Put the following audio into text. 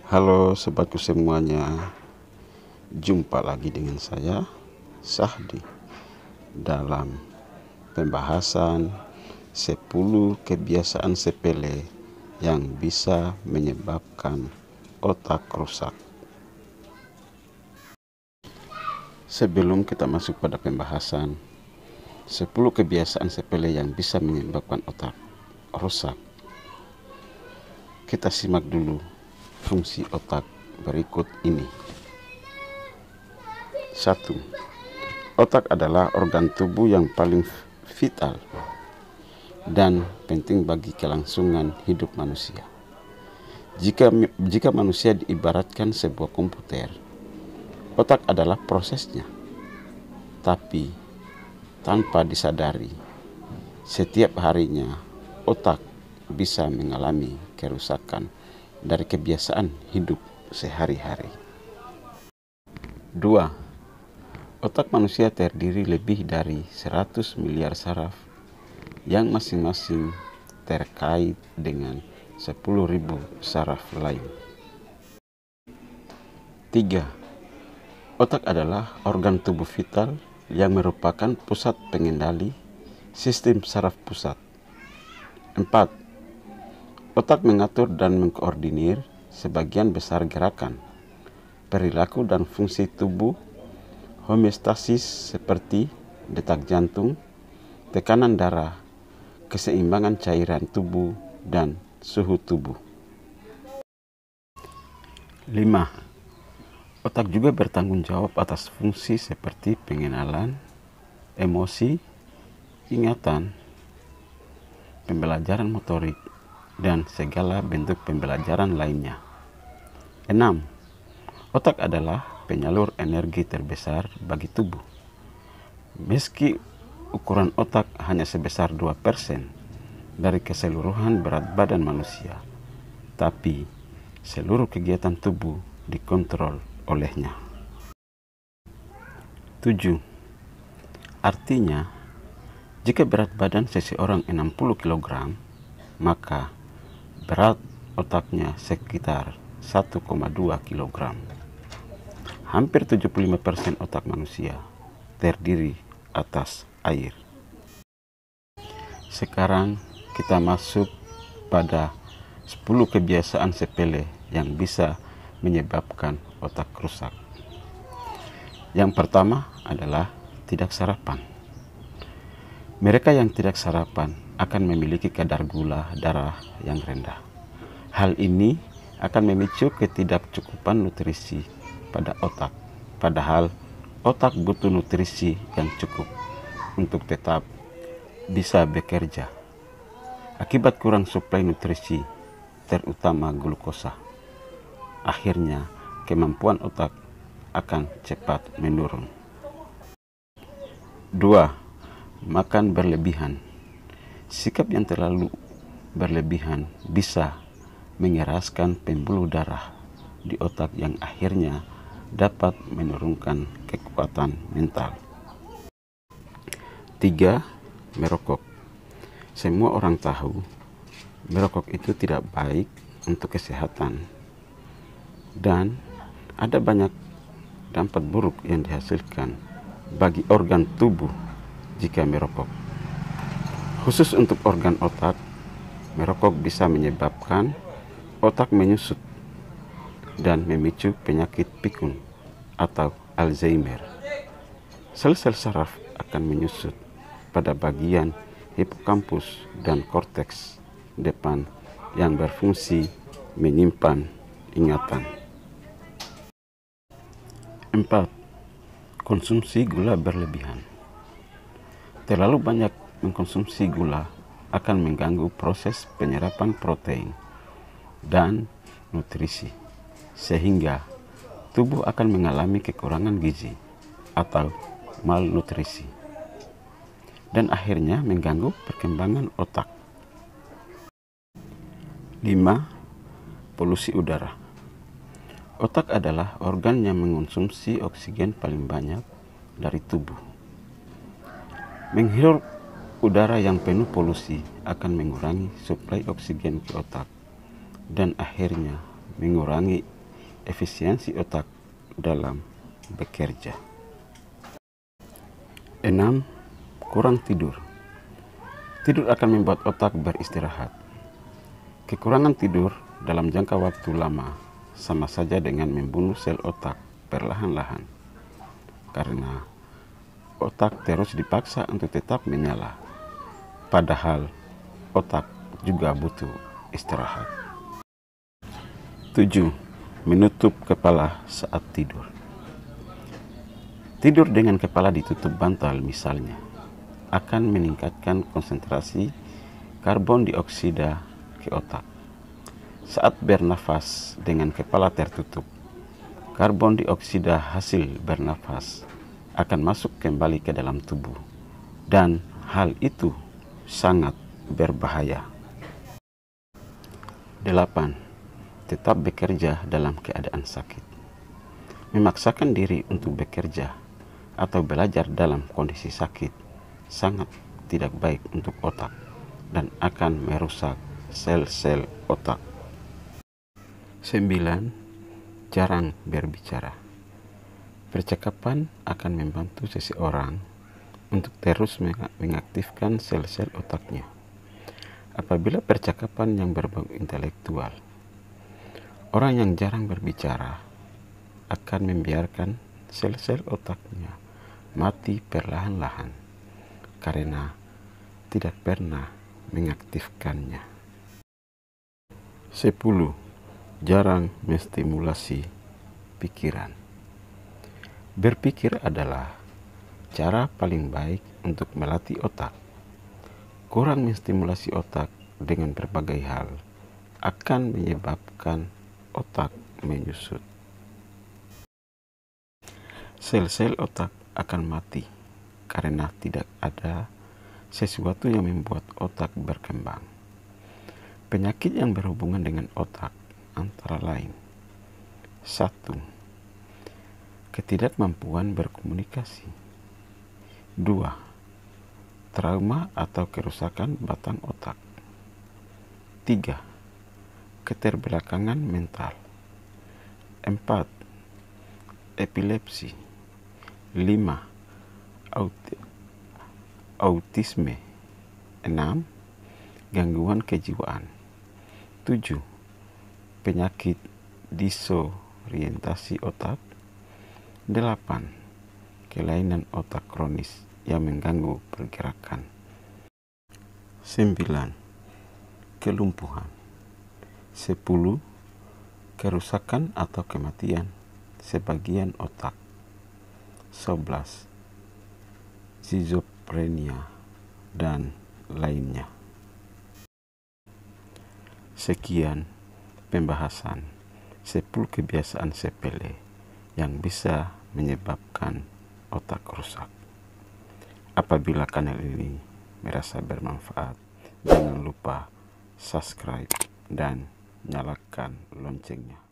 Halo sobatku semuanya, jumpa lagi dengan saya Sahdi dalam pembahasan 10 kebiasaan sepele yang bisa menyebabkan otak rusak. Sebelum kita masuk pada pembahasan 10 kebiasaan sepele yang bisa menyebabkan otak rusak, kita simak dulu fungsi otak berikut ini. 1. Otak adalah organ tubuh yang paling vital dan penting bagi kelangsungan hidup manusia. Jika manusia diibaratkan sebuah komputer, otak adalah prosesnya. Tapi tanpa disadari, setiap harinya otak bisa mengalami kerusakan dari kebiasaan hidup sehari-hari. 2. Otak manusia terdiri lebih dari 100 miliar saraf yang masing-masing terkait dengan 10.000 saraf lain. 3. Otak adalah organ tubuh vital yang merupakan pusat pengendali sistem saraf pusat. 4. Otak mengatur dan mengkoordinir sebagian besar gerakan, perilaku dan fungsi tubuh, homeostasis seperti detak jantung, tekanan darah, keseimbangan cairan tubuh, dan suhu tubuh. 5. Otak juga bertanggung jawab atas fungsi seperti pengenalan, emosi, ingatan, pembelajaran motorik, dan segala bentuk pembelajaran lainnya. 6. Otak adalah penyalur energi terbesar bagi tubuh. Meski ukuran otak hanya sebesar 2% dari keseluruhan berat badan manusia, tapi seluruh kegiatan tubuh dikontrol olehnya. 7. Artinya, jika berat badan seseorang 60 kg, maka berat otaknya sekitar 1,2 kg. Hampir 75% otak manusia terdiri atas air. Sekarang kita masuk pada 10 kebiasaan sepele yang bisa menyebabkan otak rusak. Yang pertama adalah tidak sarapan. Mereka yang tidak sarapan akan memiliki kadar gula darah yang rendah. Hal ini akan memicu ketidakcukupan nutrisi pada otak, padahal otak butuh nutrisi yang cukup untuk tetap bisa bekerja. Akibat kurang suplai nutrisi, terutama glukosa, akhirnya kemampuan otak akan cepat menurun. 2. Makan berlebihan. Sikap yang terlalu berlebihan bisa mengeraskan pembuluh darah di otak yang akhirnya dapat menurunkan kekuatan mental. 3. Merokok. Semua orang tahu merokok itu tidak baik untuk kesehatan dan ada banyak dampak buruk yang dihasilkan bagi organ tubuh jika merokok. Khusus untuk organ otak, merokok bisa menyebabkan otak menyusut dan memicu penyakit pikun atau Alzheimer. Sel-sel saraf akan menyusut pada bagian hipokampus dan korteks depan yang berfungsi menyimpan ingatan. 4. Konsumsi gula berlebihan. Terlalu banyak mengkonsumsi gula akan mengganggu proses penyerapan protein dan nutrisi, sehingga tubuh akan mengalami kekurangan gizi atau malnutrisi, dan akhirnya mengganggu perkembangan otak. 5. Polusi udara. Otak adalah organ yang mengonsumsi oksigen paling banyak dari tubuh. Menghirup udara yang penuh polusi akan mengurangi suplai oksigen ke otak dan akhirnya mengurangi efisiensi otak dalam bekerja. 6. Kurang tidur. Tidur akan membuat otak beristirahat. Kekurangan tidur dalam jangka waktu lama sama saja dengan membunuh sel otak perlahan-lahan, karena otak terus dipaksa untuk tetap menyala, padahal otak juga butuh istirahat. 7. Menutup kepala saat tidur. Tidur dengan kepala ditutup bantal misalnya akan meningkatkan konsentrasi karbon dioksida ke otak. Saat bernafas dengan kepala tertutup, karbon dioksida hasil bernafas akan masuk kembali ke dalam tubuh, dan hal itu sangat berbahaya. 8. Tetap bekerja dalam keadaan sakit. Memaksakan diri untuk bekerja atau belajar dalam kondisi sakit sangat tidak baik untuk otak dan akan merusak sel-sel otak. 9. Jarang berbicara. Percakapan akan membantu seseorang untuk terus mengaktifkan sel-sel otaknya. Apabila percakapan yang berbau intelektual, orang yang jarang berbicara akan membiarkan sel-sel otaknya mati perlahan-lahan karena tidak pernah mengaktifkannya. 10. Jarang menstimulasi pikiran. Berpikir adalah cara paling baik untuk melatih otak. Kurang menstimulasi otak dengan berbagai hal akan menyebabkan otak menyusut. Sel-sel otak akan mati karena tidak ada sesuatu yang membuat otak berkembang. Penyakit yang berhubungan dengan otak antara lain: 1. Ketidakmampuan berkomunikasi. 2. Trauma atau kerusakan batang otak. 3. Keterbelakangan mental. 4. Epilepsi. 5. Autisme. 6. Gangguan kejiwaan. 7. Penyakit disorientasi otak. 8. Kelainan otak kronis yang mengganggu pergerakan. 9. Kelumpuhan. 10. Kerusakan atau kematian sebagian otak. 11. Schizophrenia dan lainnya. Sekian pembahasan 10 kebiasaan sepele yang bisa menyebabkan otak rusak. Apabila kanal ini merasa bermanfaat, jangan lupa subscribe dan nyalakan loncengnya.